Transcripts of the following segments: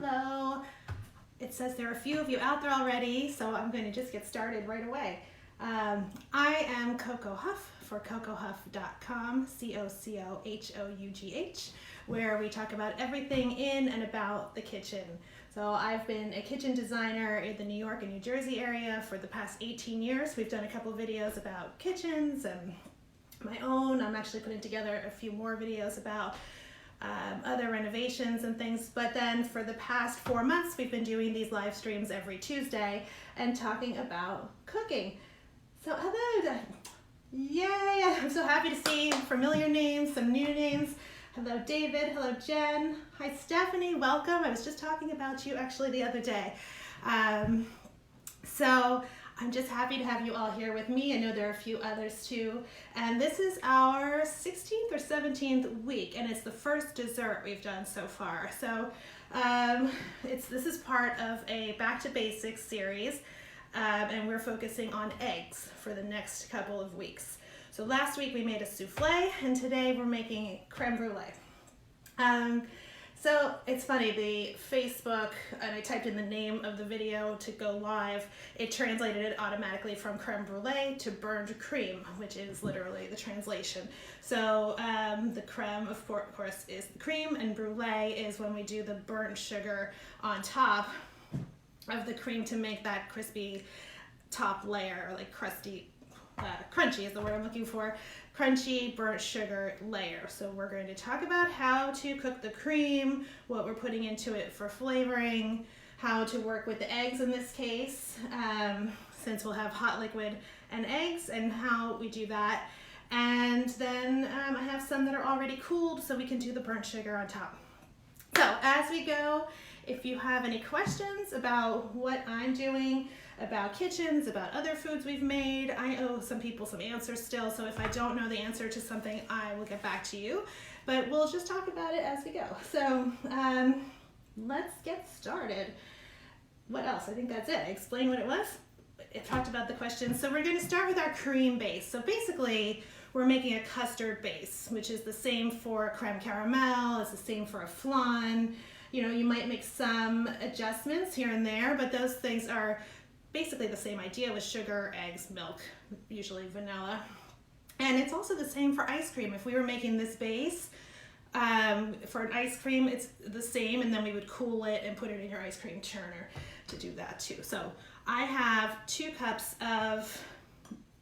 Hello. It says there are a few of you out there already, so I'm going to just get started right away. I am Coco Huff for cocohuff.com, COCOHOUGH, where we talk about everything in and about the kitchen. So I've been a kitchen designer in the New York and New Jersey area for the past 18 years. We've done a couple videos about kitchens and my own. I'm actually putting together a few more videos about other renovations and things, but then for the past 4 months we've been doing these live streams every Tuesday and talking about cooking. So hello, yay, I'm so happy to see familiar names, some new names. Hello David, hello Jen, hi Stephanie, welcome. I was just talking about you actually the other day. So I'm just happy to have you all here with me. I know there are a few others too. And this is our 16th or 17th week, and it's the first dessert we've done so far. So this is part of a Back to Basics series, and we're focusing on eggs for the next couple of weeks. So last week we made a souffle, and today we're making creme brulee. So it's funny, the Facebook, and I typed in the name of the video to go live, it translated it automatically from creme brulee to burned cream, which is literally the translation. So the creme, of course, is the cream, and brulee is when we do the burnt sugar on top of the cream to make that crispy top layer, or like crusty, crunchy is the word I'm looking for. Crunchy burnt sugar layer. So we're going to talk about how to cook the cream, what we're putting into it for flavoring, how to work with the eggs in this case, since we'll have hot liquid and eggs, and how we do that. And then I have some that are already cooled so we can do the burnt sugar on top. So as we go, if you have any questions about what I'm doing, about kitchens, about other foods we've made, I owe some people some answers still, so if I don't know the answer to something, I will get back to you. But we'll just talk about it as we go. So let's get started. What else? I think that's it. I explained what it was. I talked about the questions. So we're going to start with our cream base. So basically, we're making a custard base, which is the same for creme caramel, it's the same for a flan. You know, you might make some adjustments here and there, but those things are basically the same idea with sugar, eggs, milk, usually vanilla. And it's also the same for ice cream. If we were making this base for an ice cream, it's the same, and then we would cool it and put it in your ice cream churner to do that too. So I have 2 cups of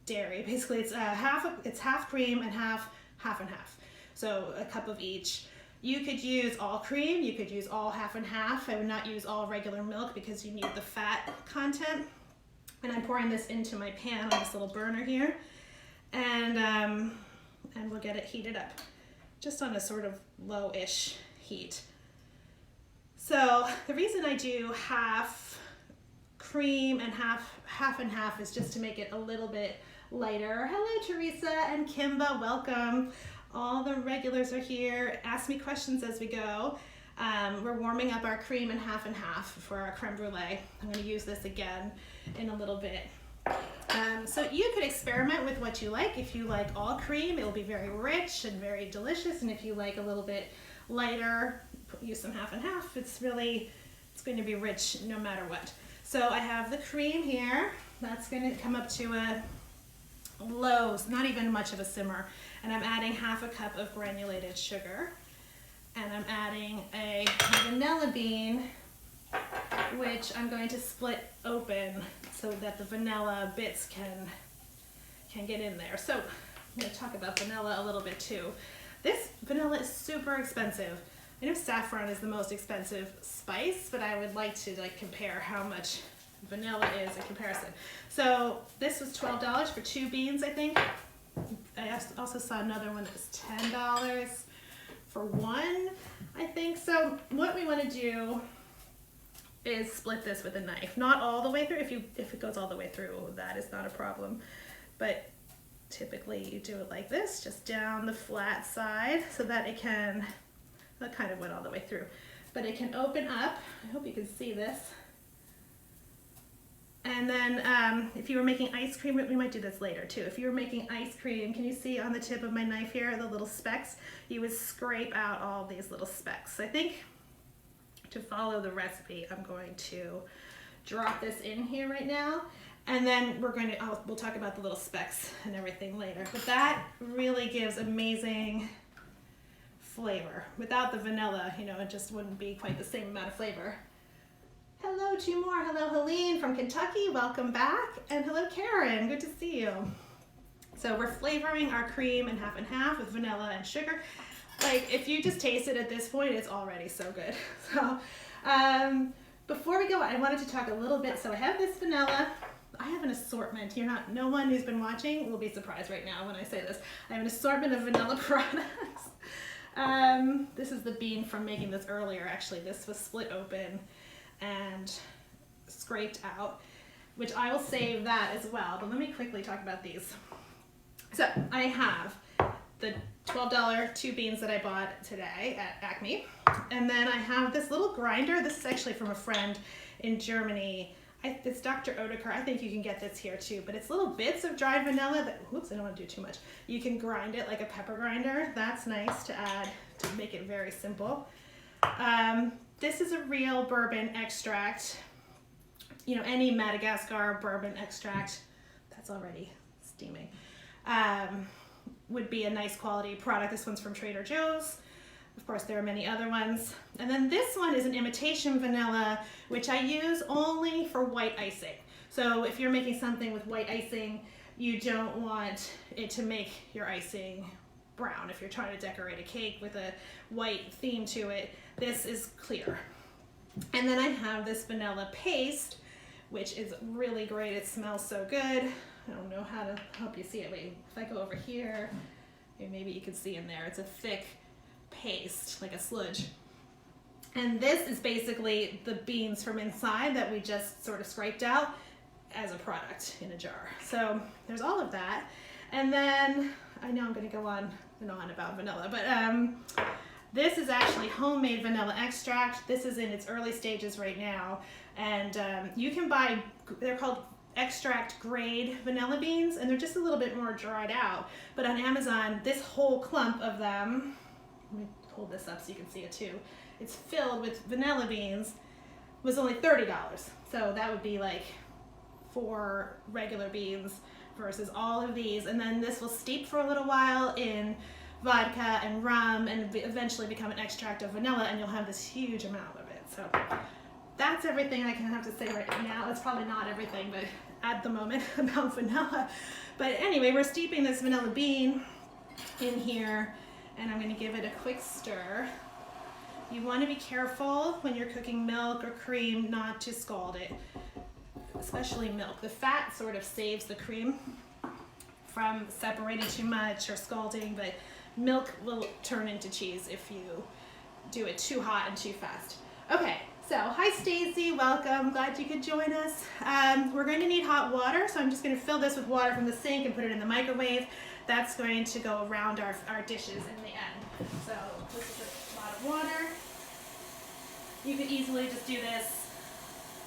dairy. Basically it's half cream and half and half. So a cup of each. You could use all cream, you could use all half and half. I would not use all regular milk because you need the fat content. And I'm pouring this into my pan on this little burner here. And we'll get it heated up, just on a sort of low-ish heat. So the reason I do half cream and half and half is just to make it a little bit lighter. Hello Teresa and Kimba, welcome. All the regulars are here. Ask me questions as we go. We're warming up our cream and half for our creme brulee. I'm going to use this again in a little bit. So you could experiment with what you like. If you like all cream, it will be very rich and very delicious. And if you like a little bit lighter, use some half and half. It's going to be rich no matter what. So I have the cream here. That's going to come up to a low, not even much of a simmer. And I'm adding half a cup of granulated sugar. And I'm adding a vanilla bean, which I'm going to split open so that the vanilla bits can get in there. So I'm going to talk about vanilla a little bit too. This vanilla is super expensive. I know saffron is the most expensive spice, but I would like to compare how much vanilla is in comparison. So this was $12 for 2 beans, I think. I also saw another one that was $10 for 1, I think. So what we want to do is split this with a knife. Not all the way through. If it goes all the way through, that is not a problem. But typically you do it like this, just down the flat side so that it can, that kind of went all the way through, but it can open up. I hope you can see this. And then if you were making ice cream, we might do this later too. If you were making ice cream, can you see on the tip of my knife here, the little specks? You would scrape out all these little specks. I think to follow the recipe, I'm going to drop this in here right now. And then we'll talk about the little specks and everything later. But that really gives amazing flavor. Without the vanilla, you know, it just wouldn't be quite the same amount of flavor. Hello, two more. Hello, Helene from Kentucky. Welcome back. And hello, Karen. Good to see you. So we're flavoring our cream in half with vanilla and sugar. Like, if you just taste it at this point, it's already so good. So before we go, I wanted to talk a little bit. So I have this vanilla. I have an assortment. No one who's been watching will be surprised right now when I say this. I have an assortment of vanilla products. This is the bean from making this earlier. Actually, this was split open and scraped out, which I will save that as well. But let me quickly talk about these. So I have the $12 two beans that I bought today at Acme. And then I have this little grinder. This is actually from a friend in Germany. It's Dr. Oteker. I think you can get this here too, but it's little bits of dried vanilla that, whoops, I don't want to do too much. You can grind it like a pepper grinder. That's nice to add to make it very simple. This is a real bourbon extract. You know, any Madagascar bourbon extract, that's already steaming, would be a nice quality product. This one's from Trader Joe's. Of course, there are many other ones. And then this one is an imitation vanilla, which I use only for white icing. So if you're making something with white icing, you don't want it to make your icing brown. If you're trying to decorate a cake with a white theme to it, this is clear. And then I have this vanilla paste, which is really great. It smells so good. I don't know how to help you see it. Wait, if I go over here, maybe you can see in there. It's a thick paste, like a sludge. And this is basically the beans from inside that we just sort of scraped out as a product in a jar. So there's all of that. And then I know I'm going to go on and on about vanilla, but this is actually homemade vanilla extract. This is in its early stages right now. And you can buy, they're called extract grade vanilla beans, and they're just a little bit more dried out. But on Amazon, this whole clump of them, let me hold this up so you can see it too, it's filled with vanilla beans, was only $30. So that would be like 4 regular beans versus all of these. And then this will steep for a little while in vodka and rum and eventually become an extract of vanilla, and you'll have this huge amount of it. So that's everything I can have to say right now. It's probably not everything, but at the moment about vanilla. But anyway, we're steeping this vanilla bean in here, and I'm going to give it a quick stir. You want to be careful when you're cooking milk or cream not to scald it, especially milk. The fat sort of saves the cream from separating too much or scalding, but milk will turn into cheese if you do it too hot and too fast. Okay, so hi Stacy, welcome. Glad you could join us. We're going to need hot water, so I'm just going to fill this with water from the sink and put it in the microwave. That's going to go around our dishes in the end. So this is a lot of water. You could easily just do this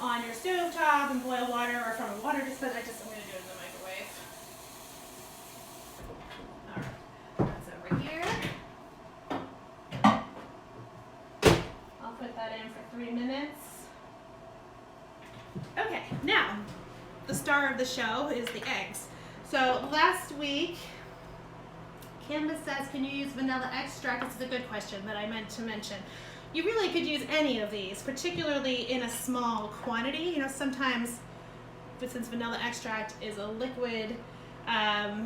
on your stove top and boil water, or from a water dispenser. I'm going to do it in the microwave. All right, that's over here. I'll put that in for 3 minutes. Okay, now the star of the show is the eggs. So last week, Canvas says, can you use vanilla extract? This is a good question that I meant to mention. You really could use any of these, particularly in a small quantity. You know, sometimes, but since vanilla extract is a liquid,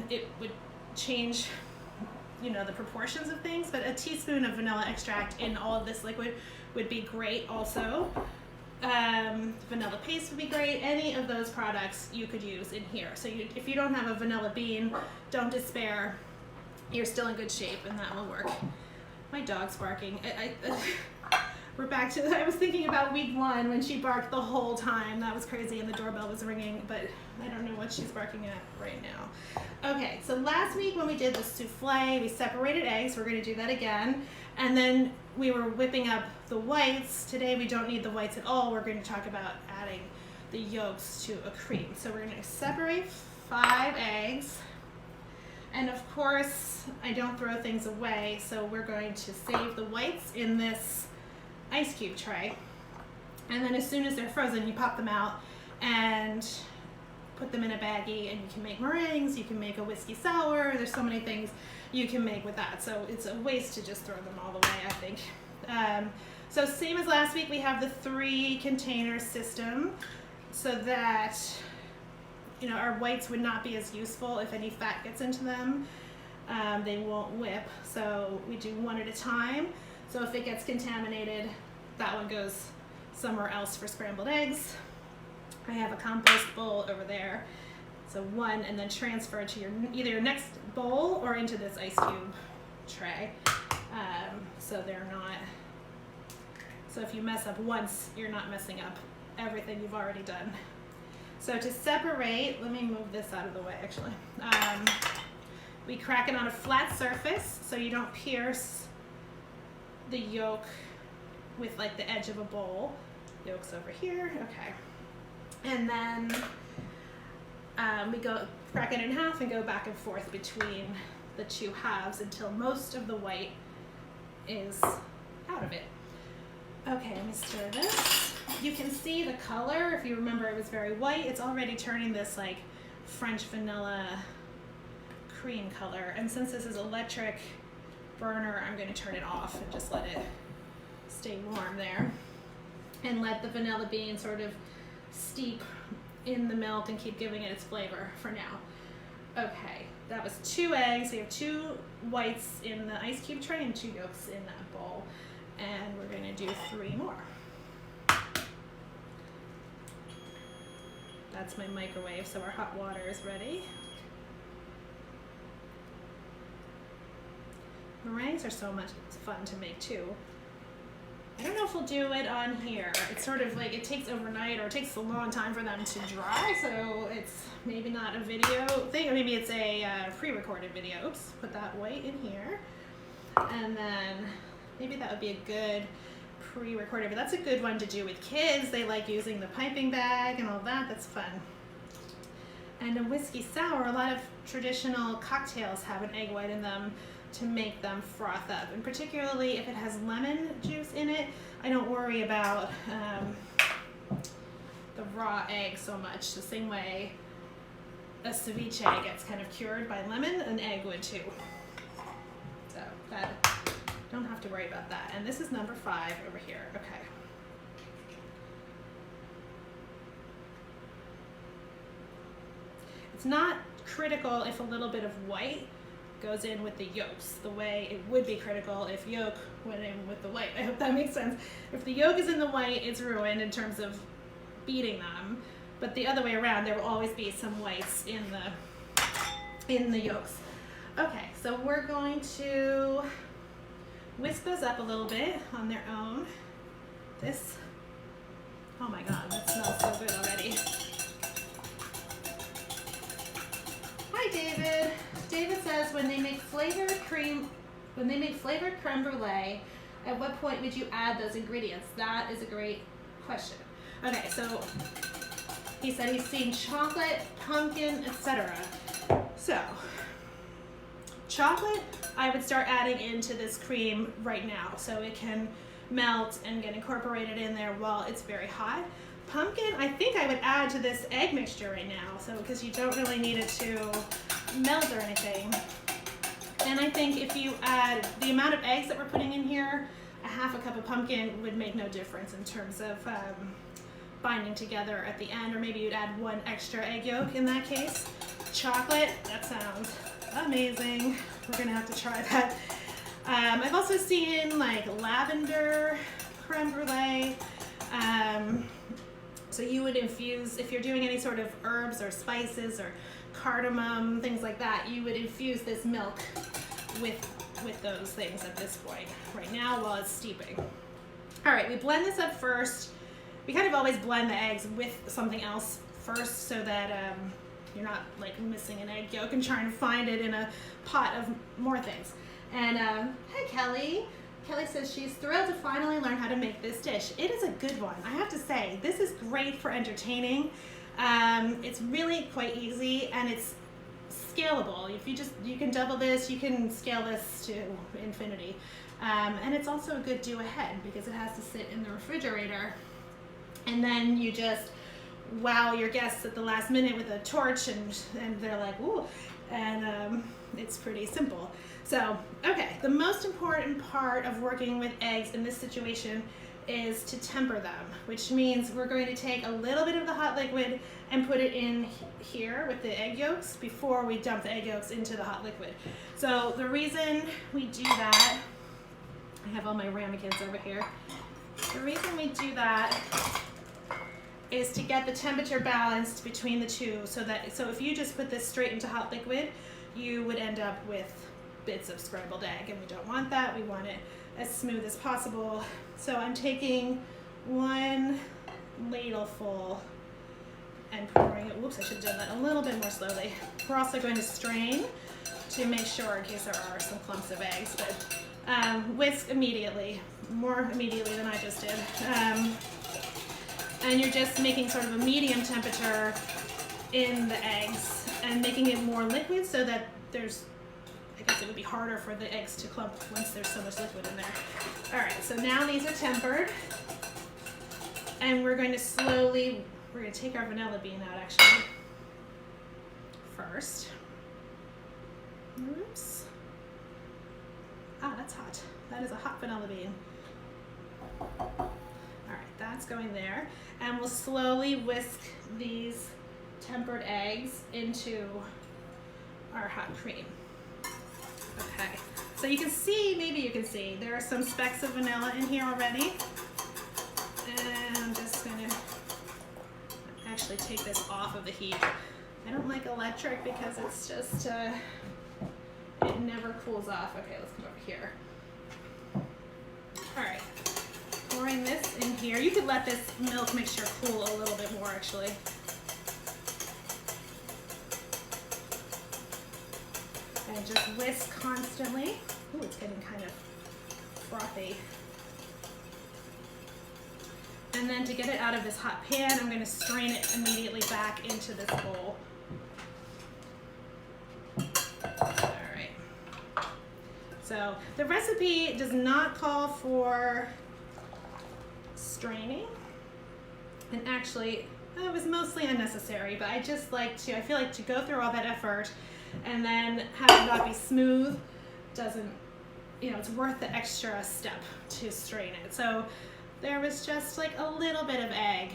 it would change, you know, the proportions of things, but a teaspoon of vanilla extract in all of this liquid would be great also. Vanilla paste would be great. Any of those products you could use in here. So if you don't have a vanilla bean, don't despair. You're still in good shape and that will work. My dog's barking. We're back to, I was thinking about week 1 when she barked the whole time. That was crazy and the doorbell was ringing, but I don't know what she's barking at right now. Okay, so last week when we did the souffle, we separated eggs. We're going to do that again. And then we were whipping up the whites. Today we don't need the whites at all. We're going to talk about adding the yolks to a cream. So we're going to separate 5 eggs. And of course, I don't throw things away, so we're going to save the whites in this ice cube tray. And then as soon as they're frozen, you pop them out and put them in a baggie, and you can make meringues, you can make a whiskey sour. There's so many things you can make with that. So it's a waste to just throw them all away, I think. So same as last week, we have the 3 container system so that, you know, our whites would not be as useful if any fat gets into them. They won't whip. So we do one at a time. So if it gets contaminated, that one goes somewhere else for scrambled eggs. I have a compost bowl over there. So one, and then transfer it to either your next bowl or into this ice cube tray. So they're not, so if you mess up once, you're not messing up everything you've already done. So to separate, let me move this out of the way actually. We crack it on a flat surface so you don't pierce the yolk with like the edge of a bowl. Yolk's over here, okay. And then we crack it in half and go back and forth between the 2 halves until most of the white is out of it. Okay, let me stir this. You can see the color. If you remember, it was very white. It's already turning this like French vanilla cream color. And since this is electric burner, I'm going to turn it off and just let it stay warm there. And let the vanilla bean sort of steep in the milk and keep giving it its flavor for now. Okay, that was 2 eggs. We have 2 whites in the ice cube tray and 2 yolks in that bowl. And we're going to do 3 more. That's my microwave, so our hot water is ready. Meringues are so much fun to make too. I don't know if we'll do it on here. It's sort of like, it takes overnight, or it takes a long time for them to dry, so it's maybe not a video thing, or maybe it's a pre-recorded video. Oops, put that white in here. And then maybe that would be a good pre-recorded, but that's a good one to do with kids. They like using the piping bag and all that. That's fun. And a whiskey sour, a lot of traditional cocktails have an egg white in them to make them froth up, and particularly if it has lemon juice in it, I don't worry about the raw egg so much. The same way a ceviche gets kind of cured by lemon, an egg would too. So that, don't have to worry about that. And this is number 5 over here. Okay. It's not critical if a little bit of white goes in with the yolks, the way it would be critical if yolk went in with the white. I hope that makes sense. If the yolk is in the white, it's ruined in terms of beating them. But the other way around, there will always be some whites in the yolks. Okay, so we're going to whisk those up a little bit on their own. This, oh my God, that smells so good already. Hi, David. David says, when they make flavored creme brulee, at what point would you add those ingredients? That is a great question. Okay, so he said he's seen chocolate, pumpkin, etc. So, chocolate, I would start adding into this cream right now so it can melt and get incorporated in there while it's very hot. Pumpkin, I think I would add to this egg mixture right now, so because you don't really need it to melt or anything. And I think if you add the amount of eggs that we're putting in here, a half a cup of pumpkin would make no difference in terms of binding together at the end, or maybe you'd add 1 extra egg yolk in that case. Chocolate, that sounds amazing. We're gonna have to try that. I've also seen like lavender creme brulee. So you would infuse, if you're doing any sort of herbs or spices or cardamom, things like that, you would infuse this milk with those things at this point, right now while it's steeping. All right, we blend this up first. We kind of always blend the eggs with something else first so that you're not like missing an egg yolk and trying to find it in a pot of more things. And hey Kelly. Kelly says she's thrilled to finally learn how to make this dish. It is a good one. I have to say, this is great for entertaining. It's really quite easy and it's scalable. If you can double this, you can scale this to infinity. And it's also a good do ahead because it has to sit in the refrigerator And then you just wow your guests at the last minute with a torch, and they're like, ooh, and it's pretty simple. So, okay, the most important part of working with eggs in this situation is to temper them, which means we're going to take a little bit of the hot liquid and put it in here with the egg yolks before we dump the egg yolks into the hot liquid. So the reason we do that, I have all my ramekins over here. The reason we do that is to get the temperature balanced between the two, so if you just put this straight into hot liquid, you would end up with bits of scrambled egg, and we don't want that. We want it as smooth as possible. So I'm taking 1 ladleful and pouring it. Whoops, I should have done that a little bit more slowly. We're also going to strain to make sure in case there are some clumps of eggs, but whisk immediately, more immediately than I just did. And you're just making sort of a medium temperature in the eggs and making it more liquid so that there's, I guess it would be harder for the eggs to clump once there's so much liquid in there. All right, so now these are tempered, and we're going to slowly, we're going to take our vanilla bean out actually first. Oops. Ah, that's hot. That is a hot vanilla bean. All right, that's going there. And we'll slowly whisk these tempered eggs into our hot cream. Okay, so you can see, maybe you can see, there are some specks of vanilla in here already. And I'm just gonna actually take this off of the heat. I don't like electric because it's just, it never cools off. Okay, let's come over here. All right, pouring this in here. You could let this milk mixture cool a little bit more actually. And just whisk constantly. Ooh, it's getting kind of frothy. And then to get it out of this hot pan, I'm going to strain it immediately back into this bowl. All right. So the recipe does not call for straining. And actually, it was mostly unnecessary, but I just like to, I feel like to go through all that effort and then have it not be smooth doesn't, you know, it's worth the extra step to strain it. So there was just like a little bit of egg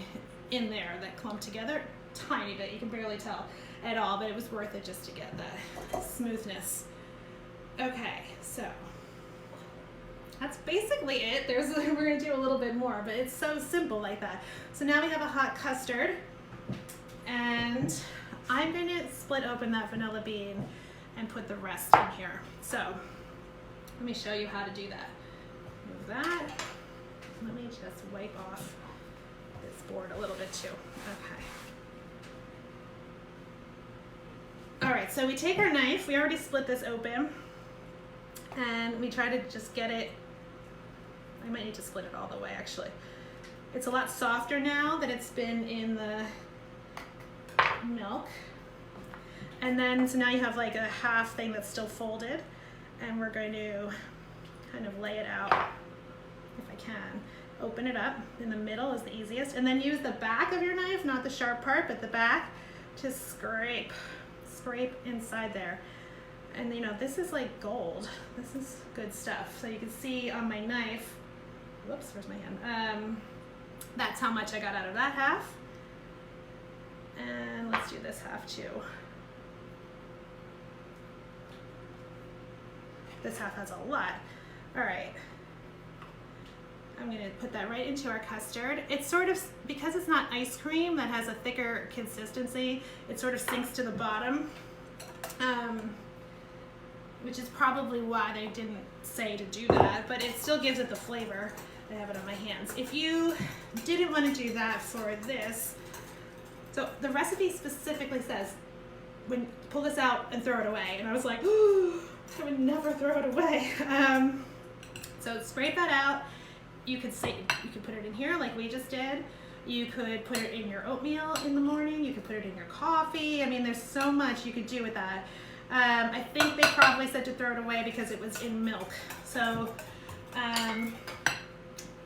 in there that clumped together, tiny bit, you can barely tell at all, but it was worth it just to get that smoothness. Okay, so that's basically it. We're gonna do a little bit more, but it's so simple like that. So now we have a hot custard, and I'm gonna split open that vanilla bean and put the rest in here. So let me show you how to do that. Move that. Let me just wipe off this board a little bit too. Okay. All right, so we take our knife, we already split this open, and we try to just get it, I might need to split it all the way actually. It's a lot softer now that it's been in the milk. And then, so now you have like a half thing that's still folded, and we're going to kind of lay it out, if I can. Open it up, in the middle is the easiest, and then use the back of your knife, not the sharp part, but the back, to scrape inside there. And you know, this is like gold. This is good stuff. So you can see on my knife, whoops, where's my hand? That's how much I got out of that half. And let's do this half too. This half has a lot. All right. I'm gonna put that right into our custard. It's sort of, because it's not ice cream that has a thicker consistency, it sort of sinks to the bottom, which is probably why they didn't say to do that, but it still gives it the flavor. I have it on my hands. If you didn't want to do that for this, so the recipe specifically says, when pull this out and throw it away, and I was like, ooh, I would never throw it away. So scrape that out. You could put it in here like we just did. You could put it in your oatmeal in the morning. You could put it in your coffee. I mean, there's so much you could do with that. I think they probably said to throw it away because it was in milk. So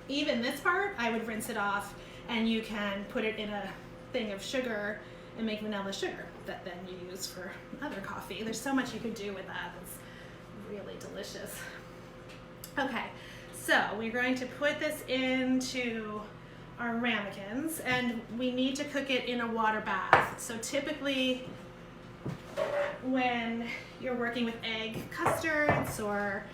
even this part, I would rinse it off and you can put it in a thing of sugar and make vanilla sugar that then you use for other coffee. There's so much you can do with that. It's really delicious. Okay, so we're going to put this into our ramekins, and we need to cook it in a water bath. So typically when you're working with egg custards or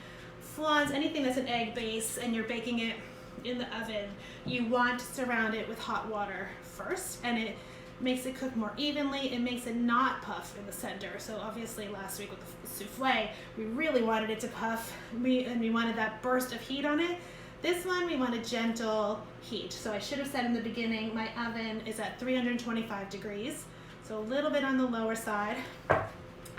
flans, anything that's an egg base, and you're baking it in the oven, you want to surround it with hot water first, and it makes it cook more evenly. It makes it not puff in the center. So obviously last week with the souffle, we really wanted it to puff, and we wanted that burst of heat on it. This one, we want a gentle heat. So I should have said in the beginning, my oven is at 325 degrees, so a little bit on the lower side.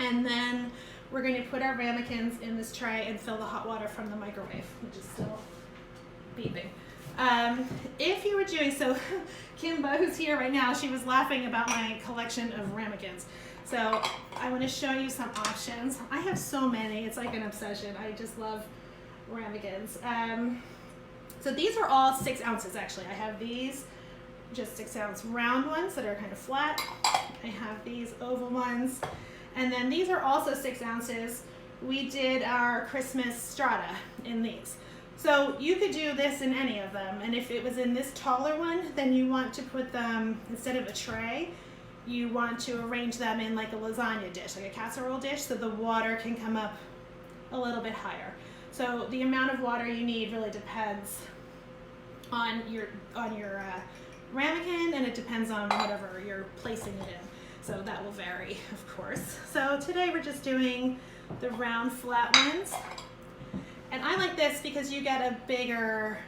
And then we're going to put our ramekins in this tray and fill the hot water from the microwave, which is still beeping. If you were doing, so Kimba, who's here right now, she was laughing about my collection of ramekins. So I want to show you some options. I have so many, it's like an obsession. I just love ramekins. So these are all 6 ounces actually. I have these just 6 ounce round ones that are kind of flat. I have these oval ones. And then these are also 6 ounces. We did our Christmas strata in these. So you could do this in any of them. And if it was in this taller one, then you want to put them, instead of a tray, you want to arrange them in like a lasagna dish, like a casserole dish, so the water can come up a little bit higher. So the amount of water you need really depends on your ramekin, and it depends on whatever you're placing it in. So that will vary, of course. So today we're just doing the round flat ones. And I like this because you get a bigger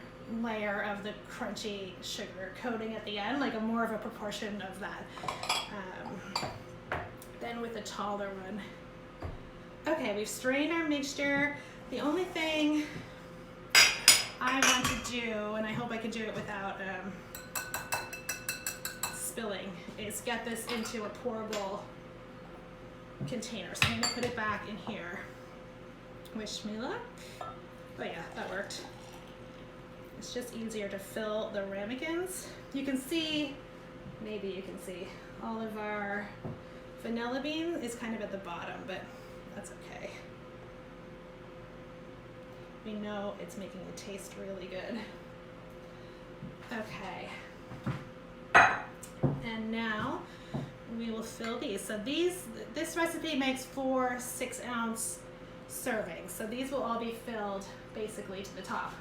layer of the crunchy sugar coating at the end, like a more of a proportion of that than with a taller one. Okay, we've strained our mixture. The only thing I want to do, and I hope I can do it without spilling, is get this into a pourable container. So I'm going to put it back in here. Wish me luck. Oh yeah, that worked. It's just easier to fill the ramekins. You can see, maybe you can see, all of our vanilla bean is kind of at the bottom, but that's okay. We know it's making it taste really good. Okay. And now we will fill these. So this recipe makes 4 6-ounce servings. So these will all be filled basically to the top.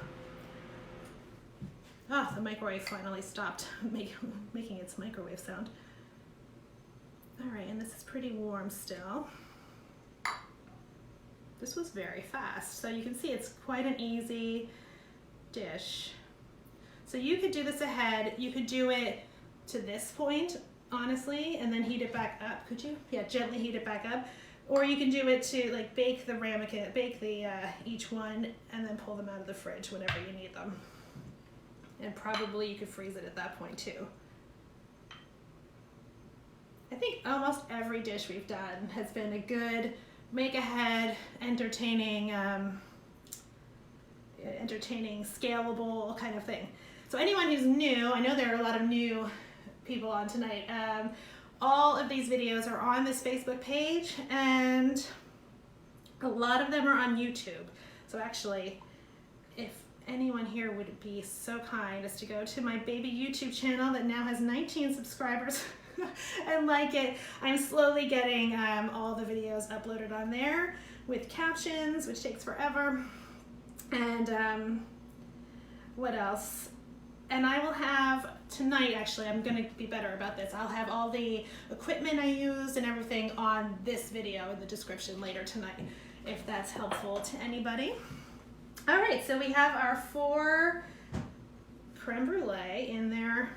Oh, the microwave finally stopped making its microwave sound. All right, and this is pretty warm still. This was very fast. So you can see it's quite an easy dish. So you could do this ahead. You could do it to this point, honestly, and then heat it back up. Could you? Yeah, gently heat it back up. Or you can do it to like bake the ramekin, bake the each one, and then pull them out of the fridge whenever you need them. And probably you could freeze it at that point too. I think almost every dish we've done has been a good make ahead, entertaining, scalable kind of thing. So anyone who's new, I know there are a lot of new people on tonight. All of these videos are on this Facebook page, and a lot of them are on YouTube. So actually, if anyone here would be so kind as to go to my baby YouTube channel that now has 19 subscribers and like it. I'm slowly getting all the videos uploaded on there with captions, which takes forever. And what else? And I will have tonight, actually, I'm going to be better about this. I'll have all the equipment I used and everything on this video in the description later tonight, if that's helpful to anybody. All right, so we have our 4 creme brulee in their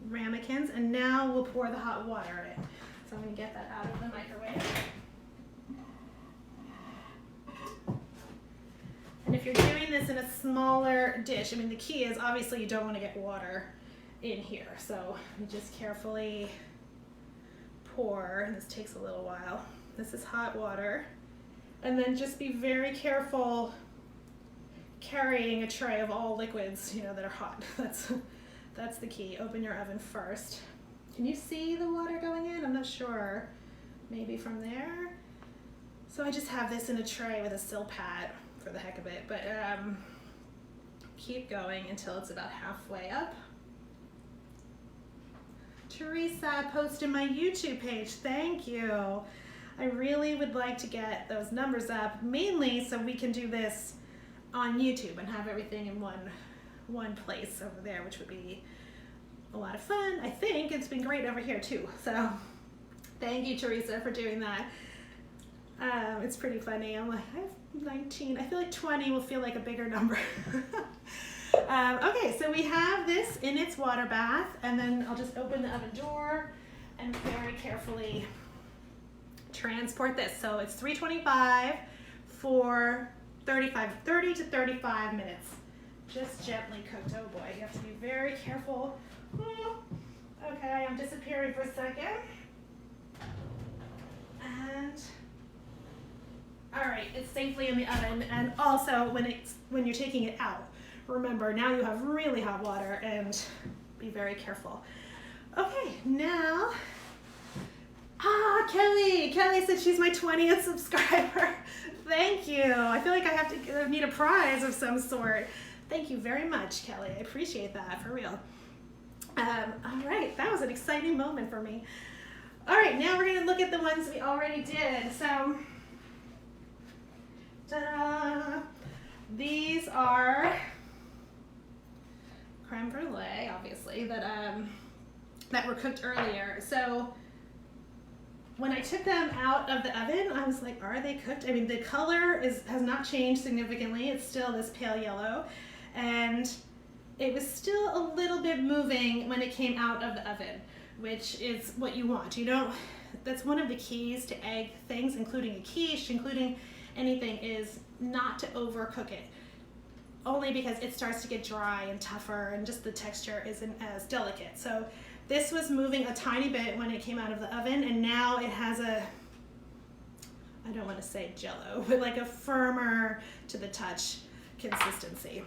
ramekins, and now we'll pour the hot water in. So I'm going to get that out of the microwave. And if you're doing this in a smaller dish, I mean, the key is obviously you don't want to get water in here. So you just carefully pour, and this takes a little while. This is hot water. And then just be very careful carrying a tray of all liquids, you know, that are hot. That's the key. Open your oven first. Can you see the water going in? I'm not sure. Maybe from there. So I just have this in a tray with a Silpat for the heck of it, but keep going until it's about halfway up. Teresa posted my YouTube page. Thank you. I really would like to get those numbers up, mainly so we can do this on YouTube and have everything in one place over there, which would be a lot of fun. I think it's been great over here too. So thank you, Teresa, for doing that. It's pretty funny. I'm like, I have 19. I feel like 20 will feel like a bigger number. Okay, so we have this in its water bath, and then I'll just open the oven door and very carefully transport this. So it's 325 for 30 to 35 minutes. Just gently cooked. Oh boy, you have to be very careful. Okay, I'm disappearing for a second. And all right, it's safely in the oven. And also when you're taking it out, remember now you have really hot water, and be very careful. Okay, now, Kelly said she's my 20th subscriber. Thank you. I feel like I need a prize of some sort. Thank you very much, Kelly. I appreciate that, for real. All right, that was an exciting moment for me. All right, now we're gonna look at the ones we already did. So, ta-da! These are creme brulee, obviously, that were cooked earlier. So when I took them out of the oven, I was like, are they cooked? I mean, the color has not changed significantly. It's still this pale yellow, and it was still a little bit moving when it came out of the oven, which is what you want. That's one of the keys to egg things, including a quiche, including anything, is not to overcook it. Only because it starts to get dry and tougher, and just the texture isn't as delicate. So this was moving a tiny bit when it came out of the oven, and now it has I don't want to say jello, but like a firmer to the touch consistency.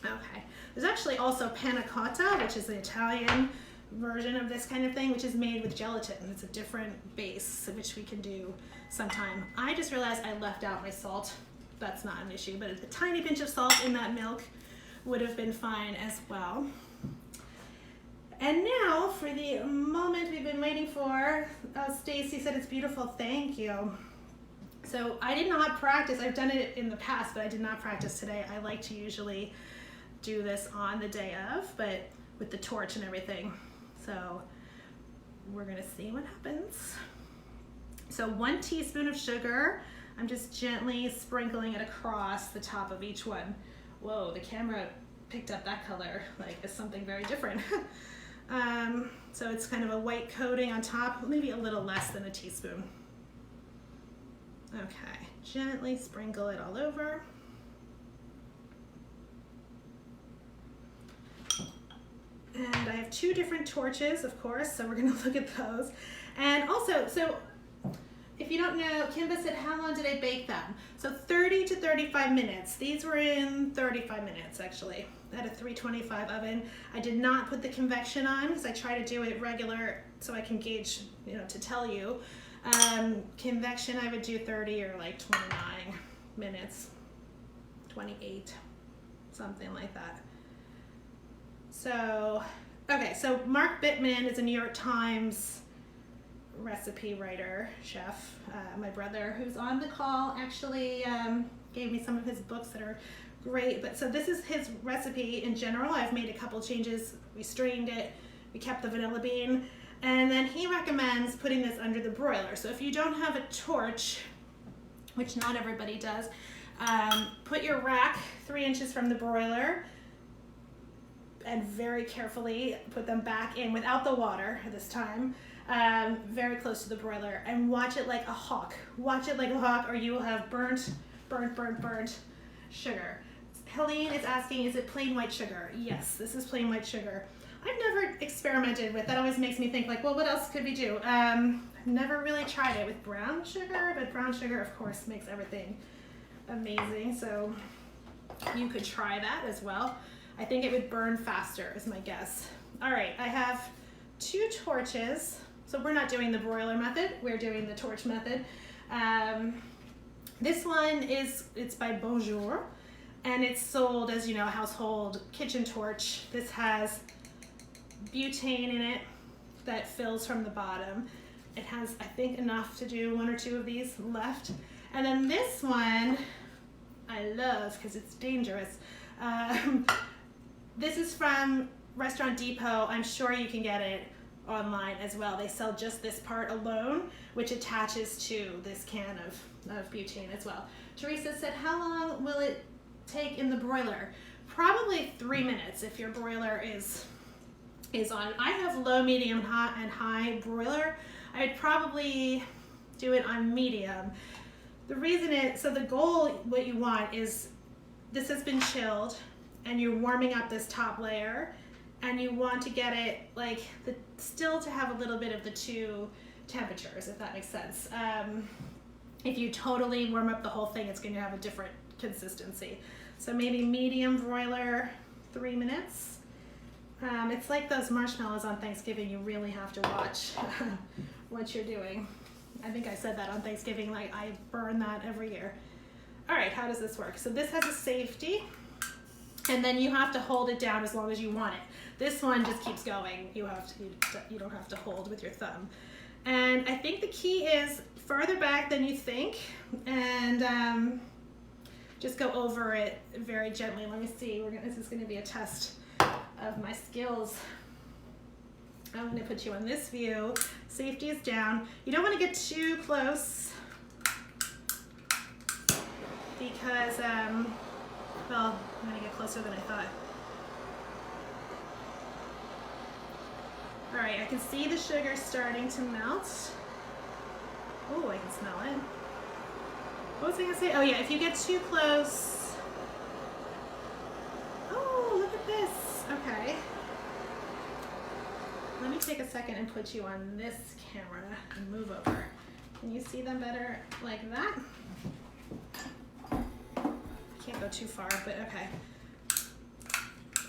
Okay, there's actually also panna cotta, which is the Italian version of this kind of thing, which is made with gelatin. It's a different base, which we can do sometime. I just realized I left out my salt. That's not an issue, but a tiny pinch of salt in that milk would have been fine as well. And now for the moment we've been waiting for. Stacy said it's beautiful. Thank you. So I did not practice. I've done it in the past, but I did not practice today. I like to usually do this on the day of, but with the torch and everything. So we're gonna see what happens. So 1 teaspoon of sugar. I'm just gently sprinkling it across the top of each one. Whoa, the camera picked up that color like as something very different. So it's kind of a white coating on top, maybe a little less than a teaspoon. Okay, gently sprinkle it all over. And I have 2 different torches, of course, so we're gonna look at those. And also, so if you don't know, Kimba said, how long did I bake them? So 30 to 35 minutes. These were in 35 minutes, actually, at a 325 oven. I did not put the convection on because I try to do it regular so I can gauge, to tell you. Convection, I would do 30 or like 29 minutes, 28, something like that. So, okay, so Mark Bittman is a New York Times recipe writer, chef. My brother, who's on the call, actually gave me some of his books that are great. But so this is his recipe in general. I've made a couple changes. We strained it. We kept the vanilla bean. And then he recommends putting this under the broiler. So if you don't have a torch, which not everybody does, put your rack 3 inches from the broiler and very carefully put them back in without the water this time. Very close to the broiler, and watch it like a hawk. Watch it like a hawk, or you will have burnt sugar. Helene is asking, is it plain white sugar? Yes, this is plain white sugar. I've never experimented with that. Always makes me think like, well, what else could we do? I've never really tried it with brown sugar, but brown sugar, of course, makes everything amazing. So you could try that as well. I think it would burn faster is my guess. All right, I have 2 torches. So we're not doing the broiler method, we're doing the torch method. This one it's by Bonjour, and it's sold as, you know, a household kitchen torch. This has butane in it that fills from the bottom. It has, I think, enough to do 1 or 2 of these left. And then this one I love because it's dangerous. This is from Restaurant Depot. I'm sure you can get it online as well. They sell just this part alone, which attaches to this can of butane as well. Teresa said, how long will it take in the broiler? Probably 3 minutes if your broiler is on. I have low, medium, hot, and high broiler. I'd probably do it on medium. The reason so the goal, what you want is, this has been chilled and you're warming up this top layer, and you want to get it like still to have a little bit of the 2 temperatures, if that makes sense. If you totally warm up the whole thing, it's going to have a different consistency. So maybe medium broiler, 3 minutes. It's like those marshmallows on Thanksgiving. You really have to watch what you're doing. I think I said that on Thanksgiving, like I burn that every year. All right, how does this work? So this has a safety, and then you have to hold it down as long as you want it. This one just keeps going. You don't have to hold with your thumb. And I think the key is farther back than you think, and just go over it very gently. Let me see. This is going to be a test of my skills. I'm going to put you on this view. Safety is down. You don't want to get too close because, well, I'm going to get closer than I thought. All right, I can see the sugar starting to melt. Oh, I can smell it. What was I going to say? Oh yeah, if you get too close. Oh, look at this. Okay. Let me take a second and put you on this camera and move over. Can you see them better like that? Can't go too far, but okay.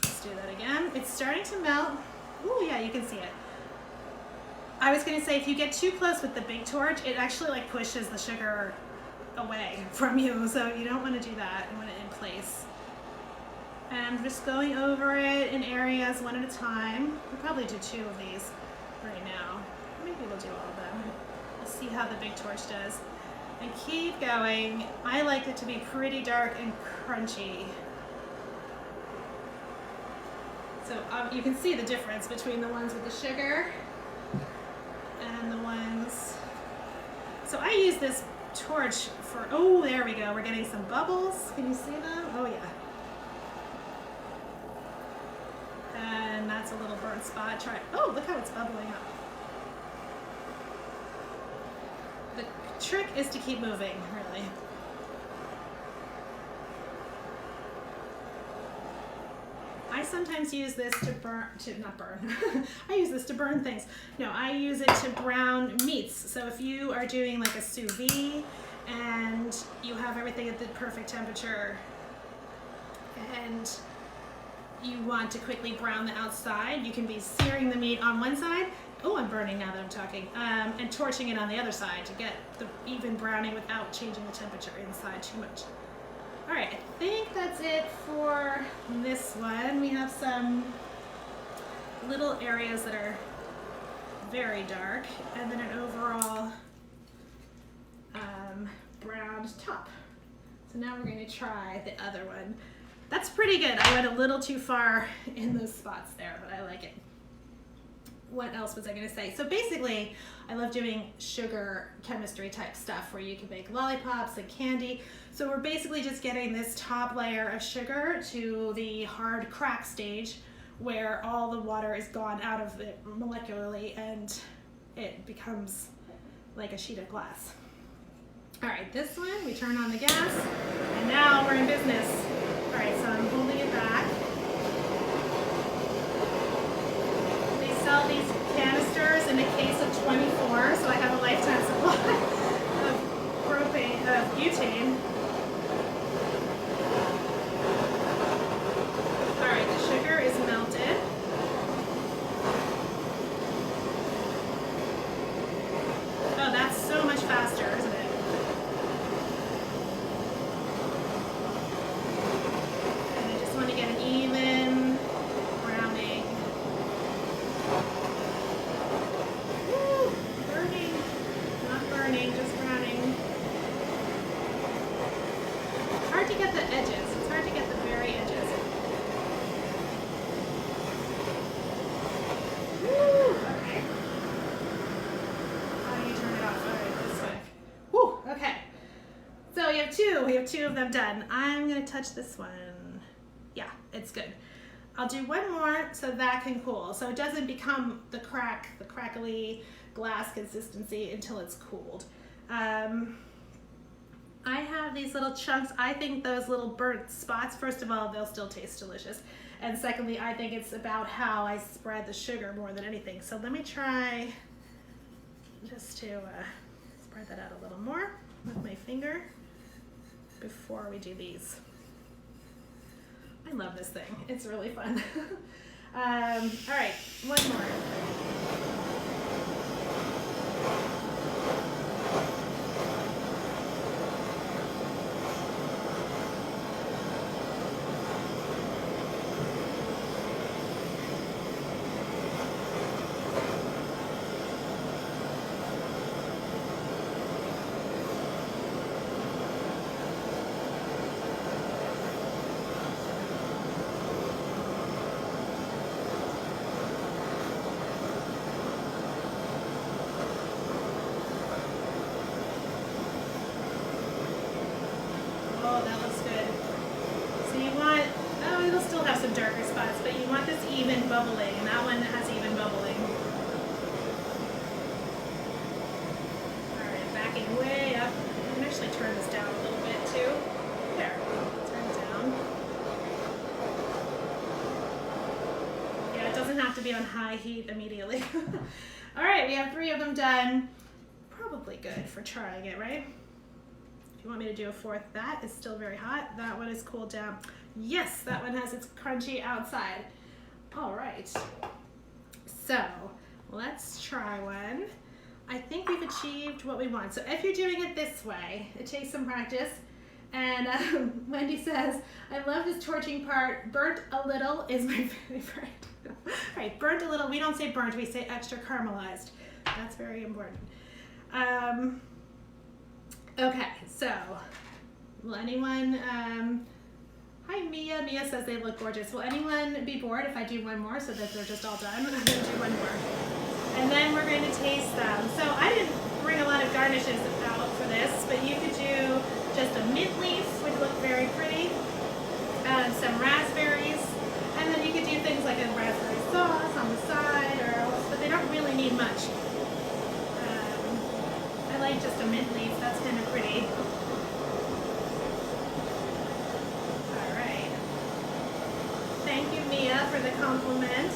Let's do that again. It's starting to melt. Oh yeah, you can see it. I was gonna say, if you get too close with the big torch, it actually like pushes the sugar away from you, so you don't want to do that. You want it in place. And I'm just going over it in areas one at a time. We'll probably do 2 of these right now. Maybe we'll do all of them. We'll see how the big torch does. And keep going. I like it to be pretty dark and crunchy. So you can see the difference between the ones with the sugar and the ones. So I use this torch for, oh, there we go. We're getting some bubbles. Can you see them? Oh yeah. And that's a little burnt spot. Try, oh, look how it's bubbling up. The trick is to keep moving, really. I sometimes use this not burn. I use this to burn things. No, I use it to brown meats. So if you are doing like a sous vide and you have everything at the perfect temperature and you want to quickly brown the outside, you can be searing the meat on one side. Oh, I'm burning now that I'm talking. And torching it on the other side to get the even browning without changing the temperature inside too much. All right, I think that's it for this one. We have some little areas that are very dark, and then an overall browned top. So now we're going to try the other one. That's pretty good. I went a little too far in those spots there, but I like it. What else was I going to say? So basically, I love doing sugar chemistry type stuff where you can make lollipops and candy. So we're basically just getting this top layer of sugar to the hard crack stage where all the water is gone out of it molecularly and it becomes like a sheet of glass. All right, this one, we turn on the gas, and now we're in business. All right, so I'm holding it back. They sell these canisters in a case of 24, so I have a lifetime supply of butane. All right, the to get the edges. It's hard to get the very edges. Woo, okay. How do you turn it off? All right, this way. Woo, okay. So we have two of them done. I'm gonna touch this one. Yeah, it's good. I'll do one more so that can cool. So it doesn't become the crackly glass consistency until it's cooled. I have these little chunks. I think those little burnt spots, first of all, they'll still taste delicious. And secondly, I think it's about how I spread the sugar more than anything. So let me try just to spread that out a little more with my finger before we do these. I love this thing. It's really fun. All right, one more. Oh, that looks good. So you want, oh, it'll still have some darker spots, but you want this even bubbling, and that one has even bubbling. All right, backing way up. I can actually turn this down a little bit too. There, turn it down. Yeah, it doesn't have to be on high heat immediately. All right, we have 3 of them done. Probably good for trying it, right? You want me to do a 4th? That is still very hot. That one is cooled down. Yes, that one has its crunchy outside. All right, so let's try one. I think we've achieved what we want. So if you're doing it this way, it takes some practice. And Wendy says, I love this torching part. Burnt a little is my favorite. Right, burnt a little. We don't say burnt, we say extra caramelized. That's very important. Okay, so will anyone, hi Mia. Mia says they look gorgeous. Will anyone be bored if I do one more so that they're just all done? I'm going to do one more. And then we're going to taste them. So I didn't bring a lot of garnishes out for this, but you could do just a mint leaf, would look very pretty, some raspberries, and then you could do things like a raspberry sauce on the side, but they don't really need much. I like just a mint leaf, that's kind of pretty. All right. Thank you, Mia, for the compliment.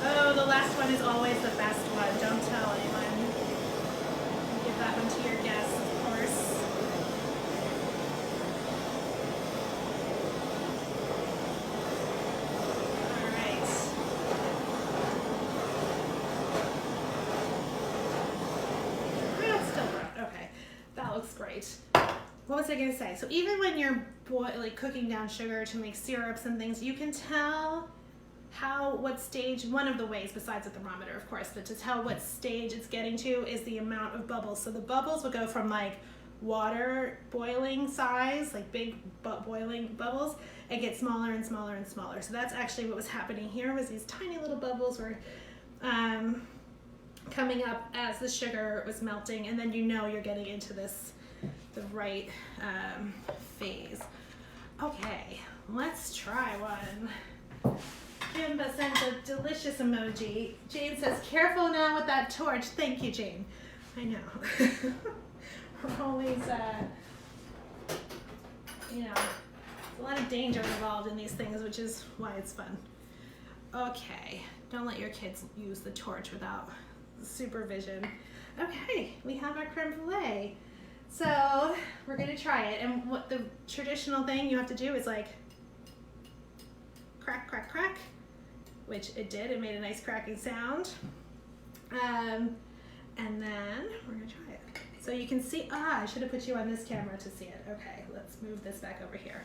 Oh, the last one is always the best one. Don't tell anyone. Give that one to your guests, of course. Looks great. What was I going to say? So even when you're cooking down sugar to make syrups and things, you can tell what stage, one of the ways besides the thermometer of course, but to tell what stage it's getting to is the amount of bubbles. So the bubbles will go from like water boiling size, like big boiling bubbles, and get smaller and smaller and smaller. So that's actually what was happening here, was these tiny little bubbles were coming up as the sugar was melting, and then you know you're getting into the right phase. Okay, let's try one. Kimba sends a delicious emoji. Jane says, careful now with that torch. Thank you, Jane. I know. We're always, you know, a lot of danger involved in these things, which is why it's fun. Okay, don't let your kids use the torch without supervision. Okay, we have our creme brulee. So we're gonna try it, and what the traditional thing you have to do is like crack, crack, crack, which it did. It made a nice cracking sound. And then we're gonna try it. So you can see, I should have put you on this camera to see it. Okay, let's move this back over here.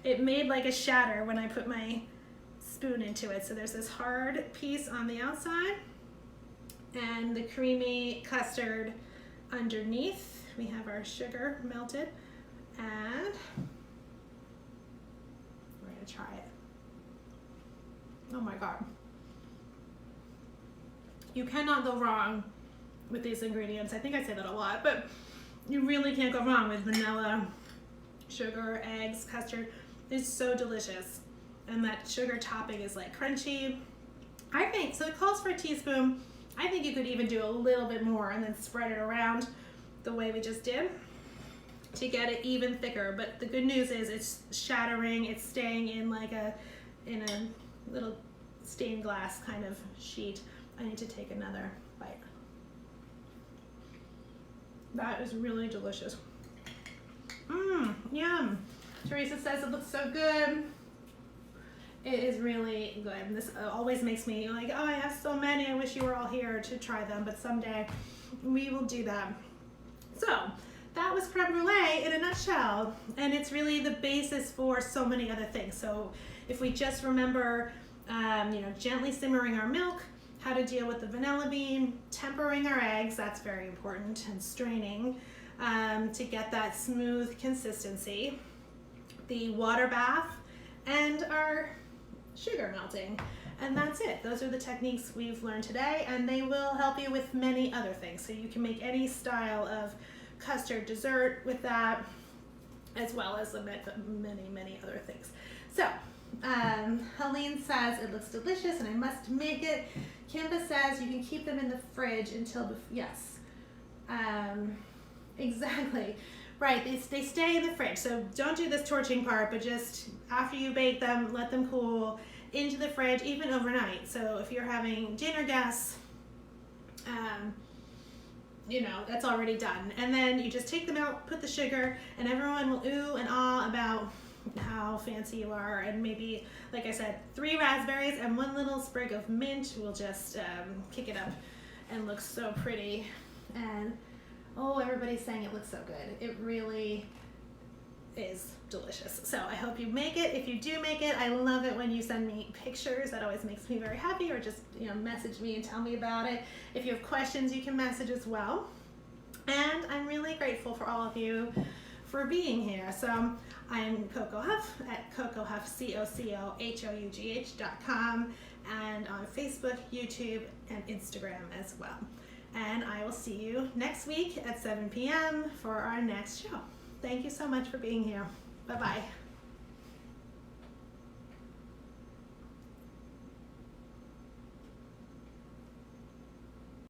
It made like a shatter when I put my spoon into it. So there's this hard piece on the outside, and the creamy custard Underneath, we have our sugar melted, and we're gonna try it. Oh my God. You cannot go wrong with these ingredients. I think I say that a lot, but you really can't go wrong with vanilla, sugar, eggs, custard. It's so delicious. And that sugar topping is like crunchy. I think, so it calls for a teaspoon. I think you could even do a little bit more and then spread it around the way we just did to get it even thicker. But the good news is it's shattering, it's staying in like in a little stained glass kind of sheet. I need to take another bite. That is really delicious. Yum. Teresa says it looks so good. It is really good. And this always makes me like, oh, I have so many. I wish you were all here to try them, but someday we will do that. So that was creme brulee in a nutshell, and it's really the basis for so many other things. So if we just remember, gently simmering our milk, how to deal with the vanilla bean, tempering our eggs, that's very important, and straining to get that smooth consistency, the water bath, and our sugar melting. And that's it. Those are the techniques we've learned today, and they will help you with many other things. So you can make any style of custard dessert with that, as well as many, many other things. So Helene says it looks delicious and I must make it. Kimba says you can keep them in the fridge until, yes, exactly. Right, they stay in the fridge. So don't do this torching part, but just after you bake them, let them cool into the fridge, even overnight. So if you're having dinner guests, that's already done. And then you just take them out, put the sugar, and everyone will ooh and ah about how fancy you are. And maybe, like I said, 3 raspberries and 1 little sprig of mint will just kick it up and look so pretty. And oh, everybody's saying it looks so good. It really is delicious. So I hope you make it. If you do make it, I love it when you send me pictures. That always makes me very happy, or just message me and tell me about it. If you have questions, you can message as well. And I'm really grateful for all of you for being here. So I'm Coco Huff at Coco Huff, COCOHOUGH.com, and on Facebook, YouTube, and Instagram as well. And I will see you next week at 7 p.m. for our next show. Thank you so much for being here. Bye-bye.